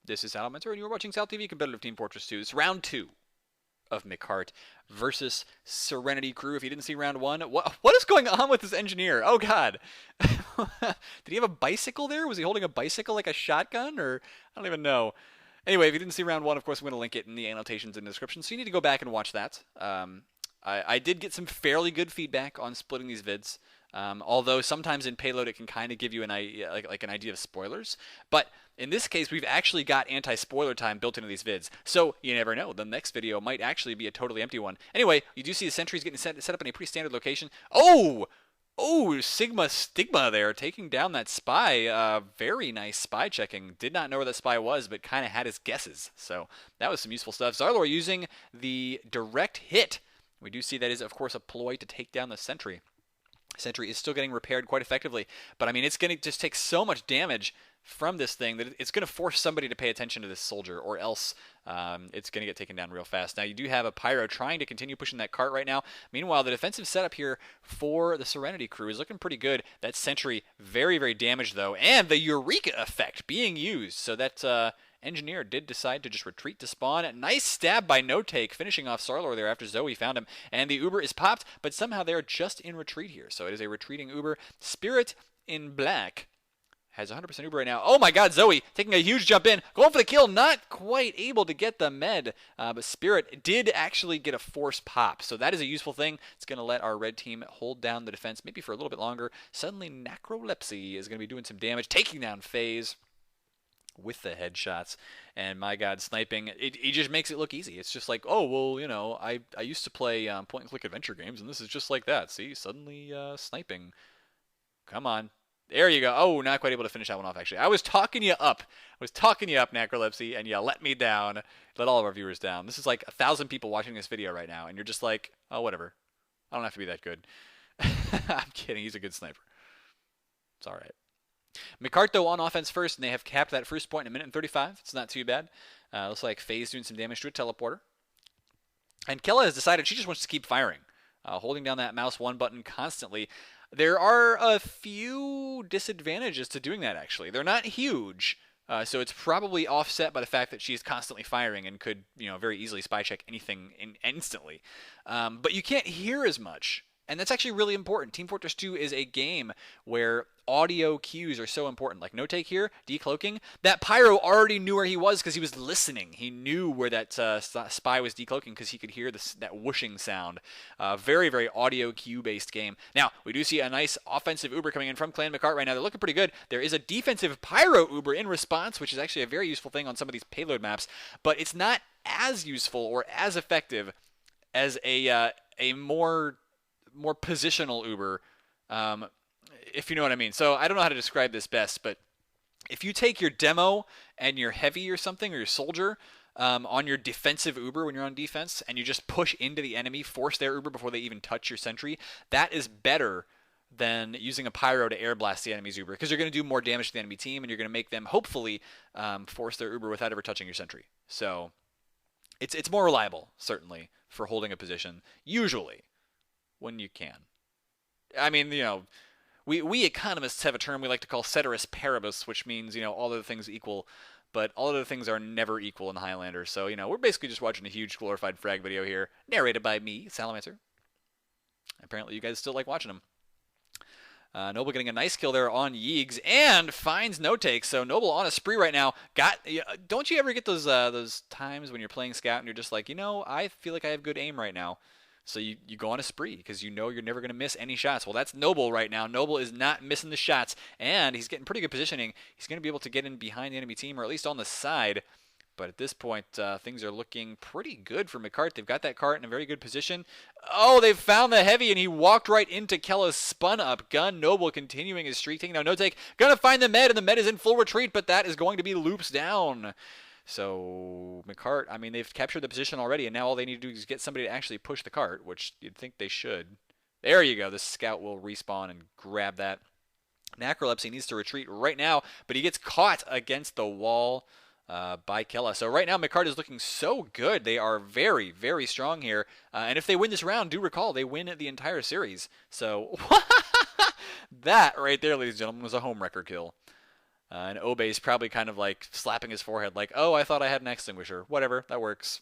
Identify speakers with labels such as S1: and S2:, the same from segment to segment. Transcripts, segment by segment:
S1: This is Salamancer, and you're watching SalTV Competitive Team Fortress 2. It's round 2 of McCart versus Serenity Crew. If you didn't see round 1, what is going on with this engineer? Oh, God. Did he have a bicycle there? Was he holding a bicycle like a shotgun? Or I don't even know. Anyway, if you didn't see round 1, of course, I'm going to link it in the annotations in the description, so you need to go back and watch that. I did get some fairly good feedback on splitting these vids. Although sometimes in payload it can kind of give you an idea, like an idea of spoilers. But in this case, we've actually got anti-spoiler time built into these vids. So you never know. The next video might actually be a totally empty one. Anyway, you do see the sentries getting set up in a pretty standard location. Oh! Oh, Sigma Stigma there, taking down that spy. Very nice spy checking. Did not know where that spy was, but kind of had his guesses. So that was some useful stuff. Zarlor using the direct hit. We do see that is, of course, a ploy to take down the sentry. Sentry is still getting repaired quite effectively, but I mean, it's going to just take so much damage from this thing that it's going to force somebody to pay attention to this soldier, or else it's going to get taken down real fast. Now, you do have a Pyro trying to continue pushing that cart right now. Meanwhile, the defensive setup here for the Serenity Crew is looking pretty good. That Sentry very, very damaged, though, and the Eureka effect being used, so that Engineer did decide to just retreat to spawn. Nice stab by No Take, finishing off Sarlor there after Zoe found him. And the Uber is popped, but somehow they're just in retreat here. So it is a retreating Uber. Spirit in black has 100% Uber right now. Oh my god, Zoe taking a huge jump in. Going for the kill, not quite able to get the med. But Spirit did actually get a force pop. So that is a useful thing. It's going to let our red team hold down the defense maybe for a little bit longer. Suddenly, Necrolepsy is going to be doing some damage, taking down FaZe with the headshots. And my god, sniping, it just makes it look easy. It's just like, oh, well, you know, I used to play point-and-click adventure games, and this is just like that. See, suddenly sniping. Come on. There you go. Oh, not quite able to finish that one off, actually. I was talking you up. Necrolepsy, and you let me down. Let all of our viewers down. This is like 1,000 people watching this video right now, and you're just like, oh, whatever. I don't have to be that good. I'm kidding. He's a good sniper. It's all right. McCart, though, on offense first, and they have capped that first point in 1:35. It's not too bad. Looks like FaZe doing some damage to a teleporter. And Kella has decided she just wants to keep firing, holding down that mouse 1 button constantly. There are a few disadvantages to doing that, actually. They're not huge, so it's probably offset by the fact that she's constantly firing and could, very easily spy check anything instantly. But you can't hear as much. And that's actually really important. Team Fortress 2 is a game where audio cues are so important. Like No Take here, decloaking. That Pyro already knew where he was because he was listening. He knew where that spy was decloaking because he could hear that whooshing sound. Very, very audio cue-based game. Now, we do see a nice offensive Uber coming in from Clan McCart right now. They're looking pretty good. There is a defensive Pyro Uber in response, which is actually a very useful thing on some of these payload maps. But it's not as useful or as effective as a more positional Uber, if you know what I mean. So I don't know how to describe this best, but if you take your demo and your heavy or something, or your soldier, on your defensive Uber when you're on defense, and you just push into the enemy, force their Uber before they even touch your sentry, that is better than using a Pyro to air blast the enemy's Uber, because you're going to do more damage to the enemy team, and you're going to make them, hopefully, force their Uber without ever touching your sentry. So it's more reliable, certainly, for holding a position, usually, when you can. I mean, we economists have a term we like to call ceteris paribus, which means, all other things equal, but all other things are never equal in Highlander. So, we're basically just watching a huge glorified frag video here, narrated by me, Salamancer. Apparently you guys still like watching them. Noble getting a nice kill there on Yeegs, and finds No Take. So Noble on a spree right now. Don't you ever get those times when you're playing Scout and you're just like, I feel like I have good aim right now. So you go on a spree because you're never going to miss any shots. Well, that's Noble right now. Noble is not missing the shots, and he's getting pretty good positioning. He's going to be able to get in behind the enemy team, or at least on the side. But at this point, things are looking pretty good for McCart. They've got that cart in a very good position. Oh, they've found the heavy, and he walked right into Kella's spun-up gun. Noble continuing his streak. Taking down No Take. Going to find the med, and the med is in full retreat, but that is going to be loops down. So McCart, I mean, they've captured the position already, and now all they need to do is get somebody to actually push the cart, which you'd think they should. There you go. The scout will respawn and grab that. Necrolepsy needs to retreat right now, but he gets caught against the wall by Kella. So right now, McCart is looking so good. They are very, very strong here. And if they win this round, do recall, they win the entire series. So that right there, ladies and gentlemen, was a home wrecker kill. And Obey's probably kind of like slapping his forehead like, oh, I thought I had an extinguisher. Whatever, that works.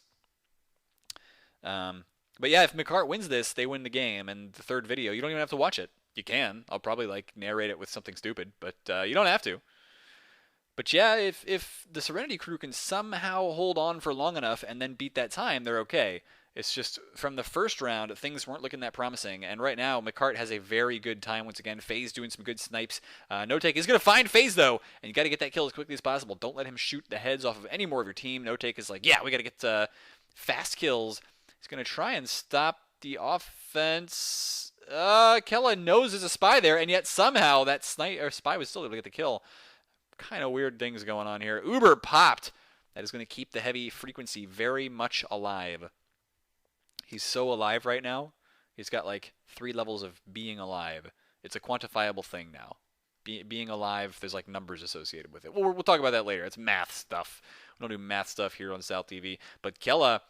S1: But yeah, if McCart wins this, they win the game. And the third video, you don't even have to watch it. You can. I'll probably like narrate it with something stupid, but you don't have to. But yeah, if the Serenity crew can somehow hold on for long enough and then beat that time, they're okay. It's just from the first round, things weren't looking that promising. And right now, McCart has a very good time once again. FaZe doing some good snipes. No Take is going to find FaZe, though. And you got to get that kill as quickly as possible. Don't let him shoot the heads off of any more of your team. No Take is like, yeah, we got to get fast kills. He's going to try and stop the offense. Kella knows there's a spy there, and yet somehow that spy was still able to get the kill. Kind of weird things going on here. Uber popped. That is going to keep the heavy frequency very much alive. He's so alive right now. He's got like 3 levels of being alive. It's a quantifiable thing now. Being alive, there's like numbers associated with it. We'll talk about that later. It's math stuff. We don't do math stuff here on SalTV. But Kella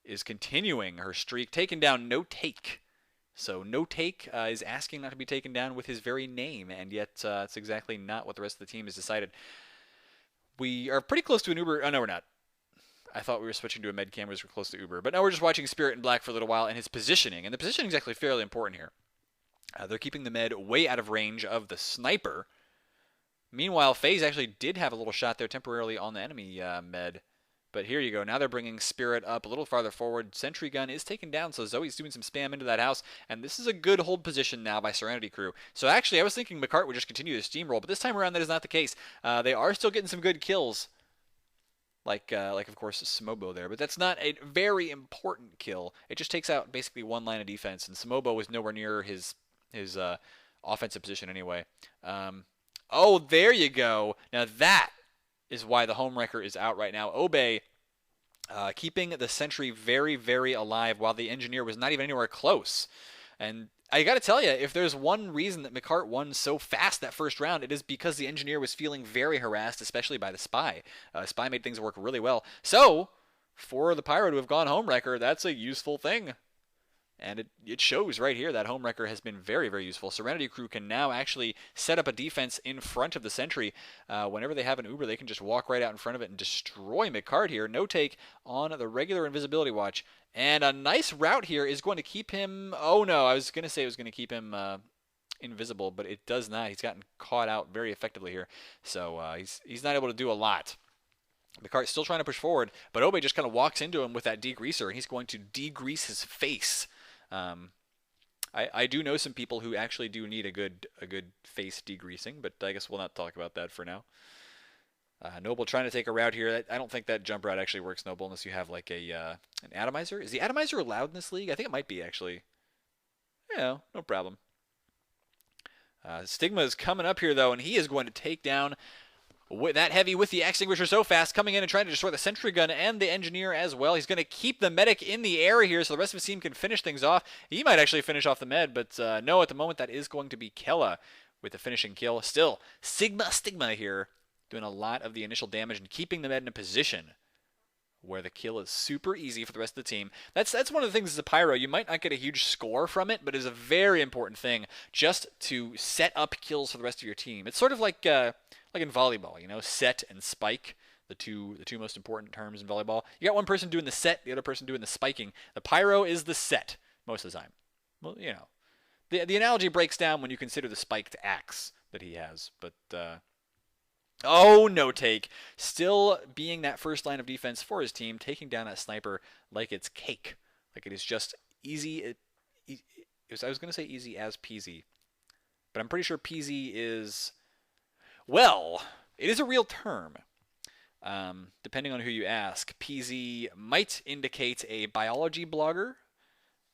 S1: is continuing her streak, taking down No Take. So No Take is asking not to be taken down with his very name, and yet it's exactly not what the rest of the team has decided. We are pretty close to an Uber. Oh, no, we're not. I thought we were switching to a med cam as we're close to Uber. But now we're just watching Spirit in Black for a little while and his positioning. And the positioning is actually fairly important here. They're keeping the med way out of range of the sniper. Meanwhile, FaZe actually did have a little shot there temporarily on the enemy med. But here you go. Now they're bringing Spirit up a little farther forward. Sentry gun is taken down, so Zoe's doing some spam into that house. And this is a good hold position now by Serenity Crew. So actually, I was thinking McCart would just continue to steamroll, but this time around that is not the case. They are still getting some good kills. Like of course, Smobo there. But that's not a very important kill. It just takes out basically one line of defense. And Smobo was nowhere near his offensive position anyway. Oh, there you go. Now that is why the homewrecker is out right now. Obey keeping the sentry very, very alive while the engineer was not even anywhere close. And I got to tell you, if there's one reason that McCart won so fast that first round, it is because the engineer was feeling very harassed, especially by the spy. Spy made things work really well. So, for the Pyro to have gone homewrecker, that's a useful thing. And it shows right here that homewrecker has been very, very useful. Serenity Crew can now actually set up a defense in front of the sentry. Whenever they have an Uber, they can just walk right out in front of it and destroy McCart here. No Take on the regular invisibility watch. And a nice route here is going to keep him... Oh, no, I was going to say it was going to keep him invisible, but it does not. He's gotten caught out very effectively here. So he's not able to do a lot. McCart's still trying to push forward, but Obey just kind of walks into him with that degreaser, and he's going to degrease his face. I do know some people who actually do need a good face degreasing, but I guess we'll not talk about that for now. Noble trying to take a route here. I don't think that jump route actually works, Noble, unless you have like an atomizer. Is the atomizer allowed in this league? I think it might be, actually. Yeah, no problem. Stigma is coming up here, though, and he is going to take down that heavy with the extinguisher so fast, coming in and trying to destroy the sentry gun and the engineer as well. He's going to keep the medic in the air here so the rest of his team can finish things off. He might actually finish off the med, but no, at the moment that is going to be Kella with the finishing kill. Still, Stigma here doing a lot of the initial damage and keeping the med in a position where the kill is super easy for the rest of the team. That's one of the things as a Pyro. You might not get a huge score from it, but it's a very important thing just to set up kills for the rest of your team. It's sort of like in volleyball, you know, set and spike, the two most important terms in volleyball. You got one person doing the set, the other person doing the spiking. The Pyro is the set most of the time. Well, you know, the analogy breaks down when you consider the spiked axe that he has, but oh, No Take. Still being that first line of defense for his team, taking down that sniper like it's cake. Like it is just easy. I was going to say easy as peasy, but I'm pretty sure peasy is, well, it is a real term. Depending on who you ask, peasy might indicate a biology blogger,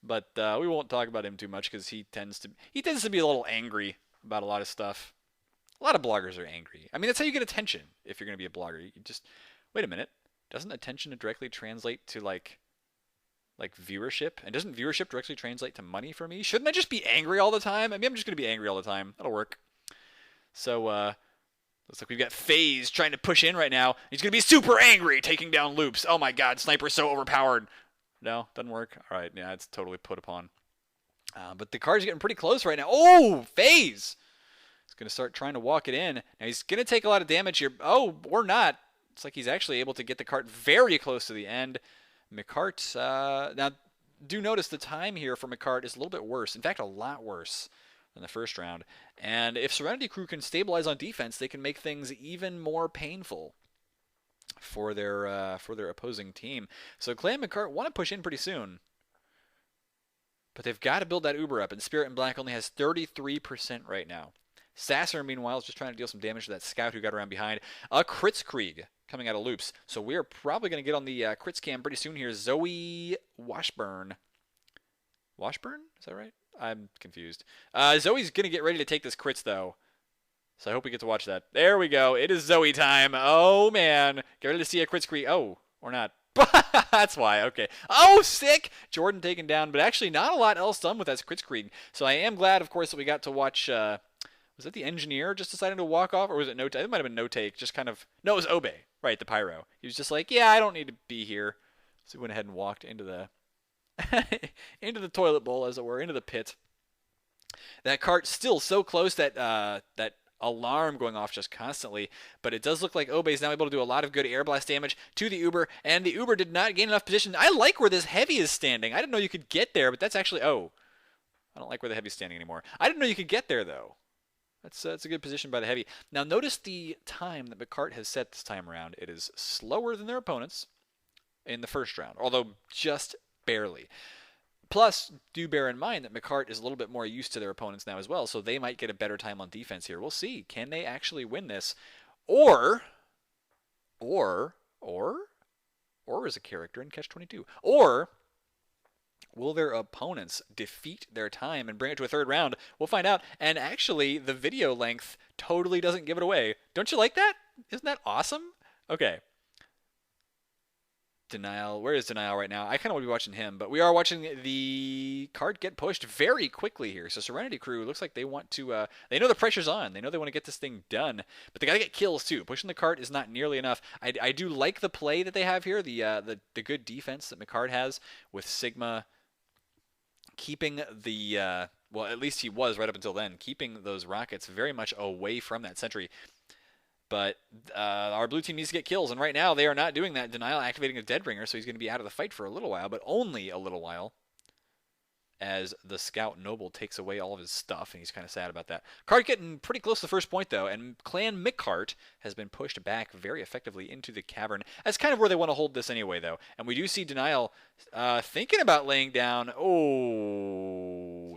S1: but we won't talk about him too much because he tends to be a little angry about a lot of stuff. A lot of bloggers are angry. I mean, that's how you get attention if you're going to be a blogger. You just, wait a minute. Doesn't attention directly translate to, like viewership? And doesn't viewership directly translate to money for me? Shouldn't I just be angry all the time? I mean, I'm just going to be angry all the time. That'll work. So, looks like we've got FaZe trying to push in right now. He's going to be super angry, taking down loops. Oh my god, Sniper's so overpowered. No, doesn't work. All right, yeah, it's totally put upon. But the card's getting pretty close right now. Oh, FaZe! going to start trying to walk it in. Now he's going to take a lot of damage here. Oh, or not. It's like he's actually able to get the cart very close to the end. McCart, now do notice the time here for McCart is a little bit worse. In fact, a lot worse than the first round. And if Serenity Crew can stabilize on defense, they can make things even more painful for their opposing team. So Clay and McCart want to push in pretty soon. But they've got to build that Uber up, and Spirit in Black only has 33% right now. Sasser, meanwhile, is just trying to deal some damage to that scout who got around behind. A Kritzkrieg coming out of loops. So we are probably going to get on the crits cam pretty soon here. Zoe Washburn. Washburn? Is that right? I'm confused. Zoe's going to get ready to take this crits, though. So I hope we get to watch that. There we go. It is Zoe time. Oh, man. Get ready to see a Kritzkrieg. Oh, or not. That's why. Okay. Oh, sick! Jordan taken down, but actually not a lot else done with that Kritzkrieg. So I am glad, of course, that we got to watch... was it the engineer just deciding to walk off, or was it no take? It might have been no take, just kind of... No, it was Obe, right, the pyro. He was just like, yeah, I don't need to be here. So he went ahead and walked into the into the toilet bowl, as it were, into the pit. That cart still so close that that alarm going off just constantly, but it does look like Obe is now able to do a lot of good air blast damage to the Uber, and the Uber did not gain enough position. I like where this heavy is standing. I didn't know you could get there, but that's actually... Oh, I don't like where the heavy's standing anymore. I didn't know you could get there, though. That's a good position by the heavy. Now, notice the time that McCart has set this time around. It is slower than their opponents in the first round, although just barely. Plus, do bear in mind that McCart is a little bit more used to their opponents now as well, so they might get a better time on defense here. We'll see. Can they actually win this? Or is a character in Catch-22. Or will their opponents defeat their time and bring it to a third round? We'll find out. And actually, the video length totally doesn't give it away. Don't you like that? Isn't that awesome? Okay. Denial. Where is Denial right now? I kind of want to be watching him, but we are watching the card get pushed very quickly here. So Serenity Crew looks like they want to, they know the pressure's on. They know they want to get this thing done, but they got to get kills too. Pushing the cart is not nearly enough. I do like the play that they have here, the good defense that McCart has with Sigma keeping the, well, at least he was right up until then, keeping those rockets very much away from that sentry. But our blue team needs to get kills, and right now they are not doing that. Denial activating a Deadbringer, so he's going to be out of the fight for a little while, but only a little while, as the Scout Noble takes away all of his stuff, and he's kind of sad about that. Cart getting pretty close to the first point, though, and Clan McCart has been pushed back very effectively into the cavern. That's kind of where they want to hold this anyway, though. And we do see Denial thinking about laying down,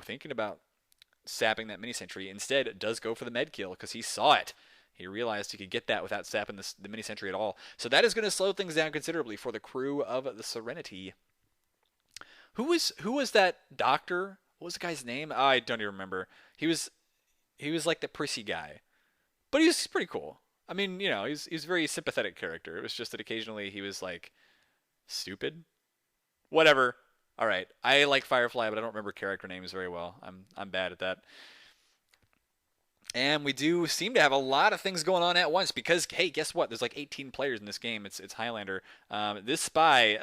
S1: thinking about sapping that mini-sentry. Instead, does go for the med kill, because he saw it. He realized he could get that without sapping the mini-sentry at all. So that is going to slow things down considerably for the crew of the Serenity. Who was that doctor? What was the guy's name? Oh, I don't even remember. He was like the prissy guy. But he's pretty cool. I mean, you know, he's a very sympathetic character. It was just that occasionally he was like stupid. Whatever. All right. I like Firefly, but I don't remember character names very well. I'm bad at that. And we do seem to have a lot of things going on at once because, hey, guess what? There's like 18 players in this game. It's Highlander. This spy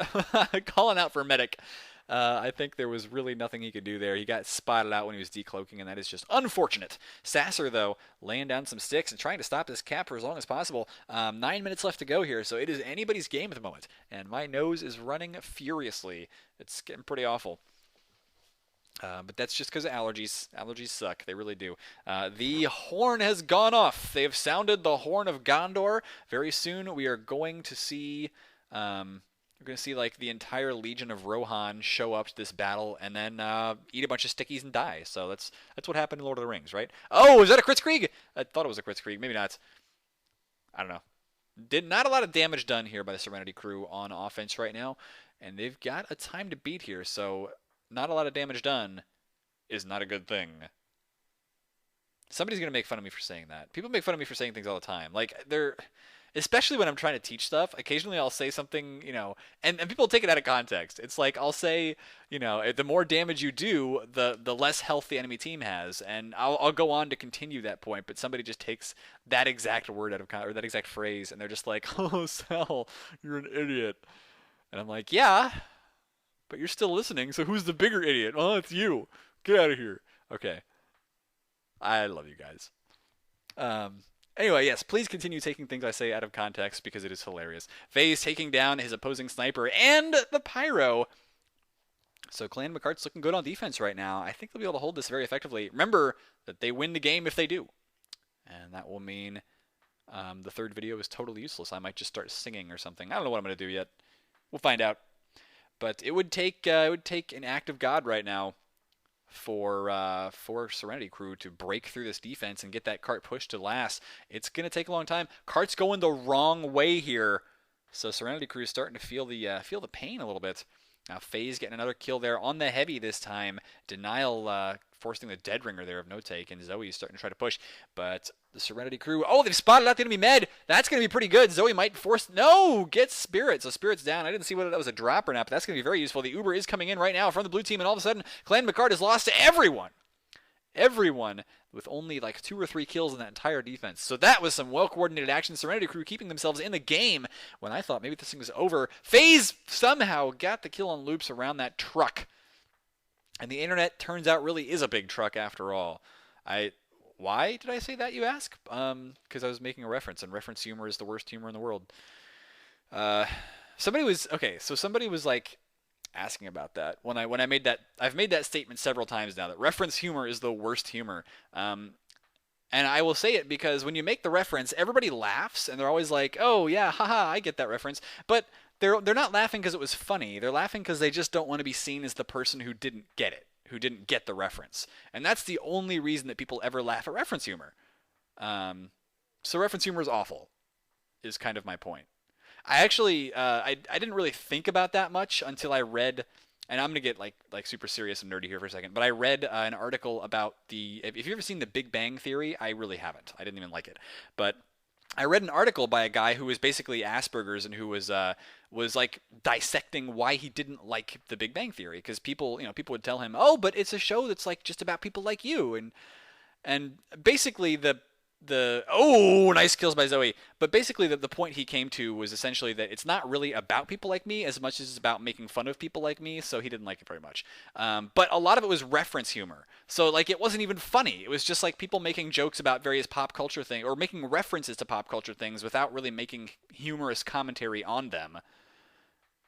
S1: calling out for medic. I think there was really nothing he could do there. He got spotted out when he was decloaking, and that is just unfortunate. Sasser, though, laying down some sticks and trying to stop this cap for as long as possible. 9 minutes left to go here, so it is anybody's game at the moment. And my nose is running furiously. It's getting pretty awful. But that's just because of allergies. Allergies suck. They really do. The horn has gone off. They have sounded the horn of Gondor. Very soon we are going to see... we're going to see like the entire Legion of Rohan show up to this battle and then eat a bunch of stickies and die. So that's what happened in Lord of the Rings, right? Oh, is that a Kritzkrieg? I thought it was a Kritzkrieg. Maybe not. I don't know. Not a lot of damage done here by the Serenity crew on offense right now. And they've got a time to beat here, so... Not a lot of damage done is not a good thing. Somebody's going to make fun of me for saying that. People make fun of me for saying things all the time. Like, especially when I'm trying to teach stuff, occasionally I'll say something, you know, and people take it out of context. It's like, I'll say, you know, the more damage you do, the less health the enemy team has. And I'll go on to continue that point, but somebody just takes that exact word out of context, or that exact phrase, and they're just like, oh, Sal, you're an idiot. And I'm like, yeah. But you're still listening, so who's the bigger idiot? Oh, it's you. Get out of here. Okay. I love you guys. Anyway, yes, please continue taking things I say out of context because it is hilarious. Faze taking down his opposing sniper and the pyro. So Clan McCart's looking good on defense right now. I think they'll be able to hold this very effectively. Remember that they win the game if they do. And that will mean the third video is totally useless. I might just start singing or something. I don't know what I'm going to do yet. We'll find out. But it would take an act of God right now for Serenity Crew to break through this defense and get that cart pushed to last. It's going to take a long time. Cart's going the wrong way here. So Serenity Crew is starting to feel the pain a little bit. Now FaZe getting another kill there on the heavy this time. Denial forcing the dead ringer there of no take, and Zoe is starting to try to push. But the Serenity Crew, oh, they've spotted out the enemy med. That's going to be pretty good. Zoe might force, no, get Spirit. So Spirit's down. I didn't see whether that was a drop or not, but that's going to be very useful. The Uber is coming in right now from the blue team, and all of a sudden, Clan McCart has lost to everyone. Everyone with only like 2 or 3 kills in that entire defense. So that was some well-coordinated action. Serenity Crew keeping themselves in the game when I thought maybe this thing was over. FaZe somehow got the kill on loops around that truck. And the internet turns out really is a big truck after all. Why did I say that, you ask? Because I was making a reference, and reference humor is the worst humor in the world. Somebody was like asking about that when I made that. I've made that statement several times now that reference humor is the worst humor. And I will say it because when you make the reference, everybody laughs and they're always like, "Oh yeah, haha, I get that reference." But they're not laughing because it was funny. They're laughing because they just don't want to be seen as the person who didn't get it, who didn't get the reference. And that's the only reason that people ever laugh at reference humor. So reference humor is awful, is kind of my point. I actually I didn't really think about that much until I read, and I'm gonna get like super serious and nerdy here for a second. But I read an article about if you've ever seen The Big Bang Theory, I really haven't. I didn't even like it, but I read an article by a guy who was basically Asperger's and who was like dissecting why he didn't like The Big Bang Theory, because people would tell him, "Oh, but it's a show that's like just about people like you," and basically nice kills by Zoe. But basically the point he came to was essentially that it's not really about people like me as much as it's about making fun of people like me, so he didn't like it very much. But a lot of it was reference humor. So like it wasn't even funny. It was just like people making jokes about various pop culture things or making references to pop culture things without really making humorous commentary on them.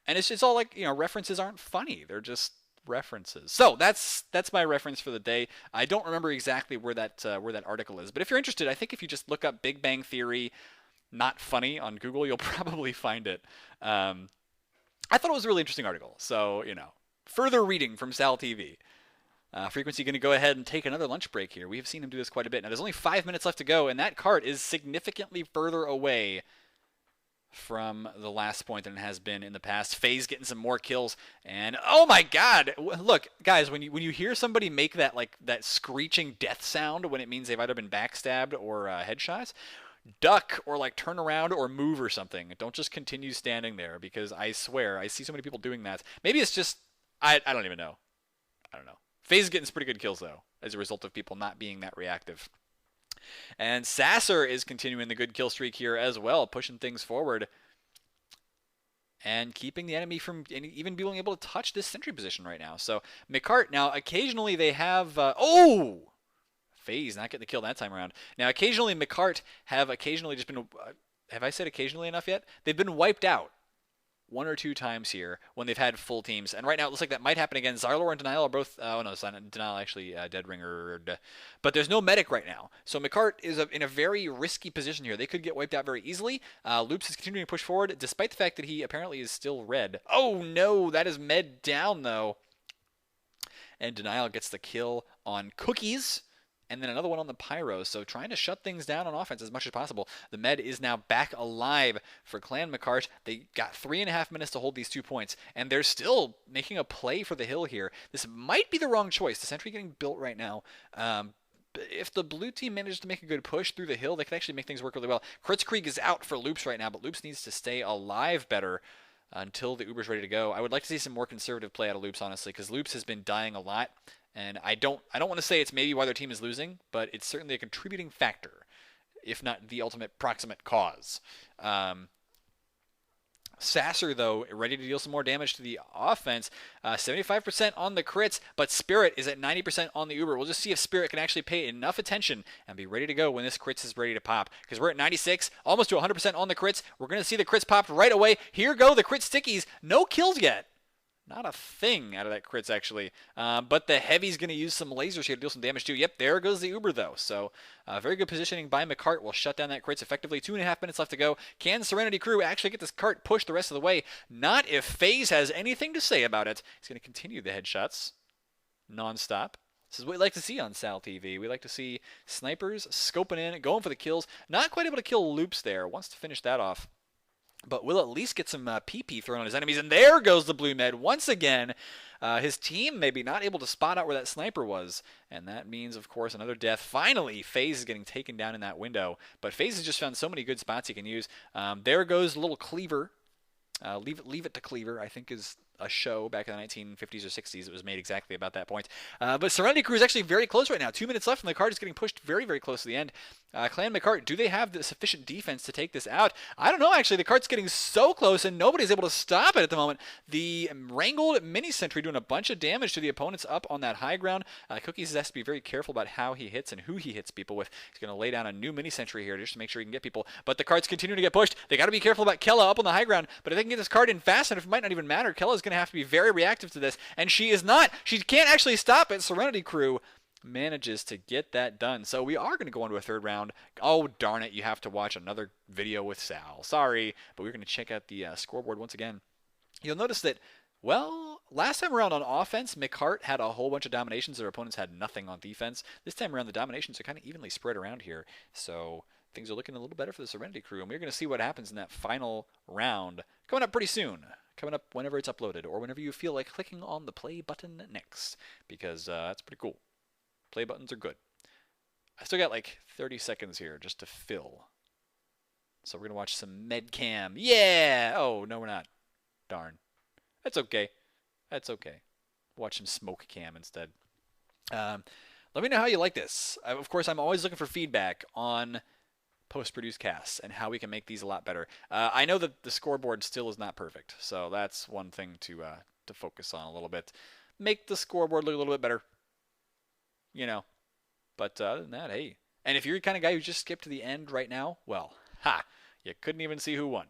S1: And it's all like, references aren't funny. They're just references. So that's my reference for the day. I don't remember exactly where that article is, but if you're interested, I think if you just look up Big Bang Theory not funny on Google, you'll probably find it. I thought it was a really interesting article. So further reading from SalTV. Frequency going to go ahead and take another lunch break here. We have seen him do this quite a bit. Now there's only 5 minutes left to go, and that cart is significantly further away from the last point than it has been in the past. FaZe getting some more kills, and oh my god, look guys, when you hear somebody make that that screeching death sound when it means they've either been backstabbed or headshots, duck or turn around or move or something. Don't just continue standing there, because I swear I see so many people doing that. Maybe it's just I don't even know. I don't know. FaZe is getting some pretty good kills though as a result of people not being that reactive. And Sasser is continuing the good kill streak here as well, pushing things forward and keeping the enemy from even being able to touch this sentry position right now. So McCart, now occasionally they have FaZe not getting the kill that time around. Now occasionally McCart have occasionally just been have I said occasionally enough yet? They've been wiped out 1 or 2 times here when they've had full teams. And right now it looks like that might happen again. Zarlor and Denial are both... Oh, no, Denial actually dead ringer. But there's no medic right now. So McCart is in a very risky position here. They could get wiped out very easily. Loops is continuing to push forward, despite the fact that he apparently is still red. Oh, no, that is med down, though. And Denial gets the kill on Cookies. And then another one on the Pyro, so trying to shut things down on offense as much as possible. The med is now back alive for Clan McCart. They got 3.5 minutes to hold these 2 points, and they're still making a play for the hill here. This might be the wrong choice. The sentry getting built right now. If the blue team manages to make a good push through the hill, they could actually make things work really well. Kritzkrieg is out for Loops right now, but Loops needs to stay alive better until the Uber's ready to go. I would like to see some more conservative play out of Loops, honestly, because Loops has been dying a lot. And I don't want to say it's maybe why their team is losing, but it's certainly a contributing factor, if not the ultimate proximate cause. Sasser, though, ready to deal some more damage to the offense. 75% on the crits, but Spirit is at 90% on the Uber. We'll just see if Spirit can actually pay enough attention and be ready to go when this crits is ready to pop. Because we're at 96, almost to 100% on the crits. We're going to see the crits popped right away. Here go the crit stickies. No kills yet. Not a thing out of that crits, actually. But the Heavy's going to use some lasers here to deal some damage, too. Yep, there goes the Uber, though. So, very good positioning by McCart. Will shut down that crits effectively. 2.5 minutes left to go. Can Serenity Crew actually get this cart pushed the rest of the way? Not if FaZe has anything to say about it. He's going to continue the headshots non-stop. This is what we like to see on SalTV. We like to see snipers scoping in, going for the kills. Not quite able to kill Loops there. Wants to finish that off. But we'll at least get some PP thrown on his enemies. And there goes the blue med once again. His team maybe not able to spot out where that sniper was. And that means, of course, another death. Finally, FaZe is getting taken down in that window. But FaZe has just found so many good spots he can use. There goes little Cleaver. Leave it to Cleaver, I think, is a show back in the 1950s or 60s. It was made exactly about that point. But Serenity Crew is actually very close right now. 2 minutes left, and the card is getting pushed very, very close to the end. Clan McCart, do they have the sufficient defense to take this out? I don't know, actually. The cart's getting so close, and nobody's able to stop it at the moment. The Wrangled Mini-Sentry doing a bunch of damage to the opponents up on that high ground. Cookies has to be very careful about how he hits and who he hits people with. He's going to lay down a new Mini-Sentry here just to make sure he can get people. But the cart's continuing to get pushed. They got to be careful about Kella up on the high ground, but if they can get this card in fast enough, it might not even matter. Kella's going to have to be very reactive to this, and she is not. She can't actually stop it. Serenity Crew manages to get that done. So we are going to go into a third round. Oh, darn it. You have to watch another video with Sal. Sorry, but we're going to check out the scoreboard once again. You'll notice that, well, last time around on offense, McCart had a whole bunch of dominations. Their opponents had nothing on defense. This time around, the dominations are kind of evenly spread around here. So things are looking a little better for the Serenity Crew, and we're going to see what happens in that final round coming up pretty soon. Coming up whenever it's uploaded, or whenever you feel like clicking on the play button next, because that's pretty cool. Play buttons are good. I still got like 30 seconds here just to fill. So we're going to watch some Medcam. Yeah! Oh, no, we're not. Darn. That's okay. That's okay. Watch some Smoke Cam instead. Let me know how you like this. Of course, I'm always looking for feedback on post-produced casts and how we can make these a lot better. I know that the scoreboard still is not perfect, so that's one thing to focus on a little bit. Make the scoreboard look a little bit better. You know, but other than that, hey. And if you're the kind of guy who just skipped to the end right now, well, ha, you couldn't even see who won.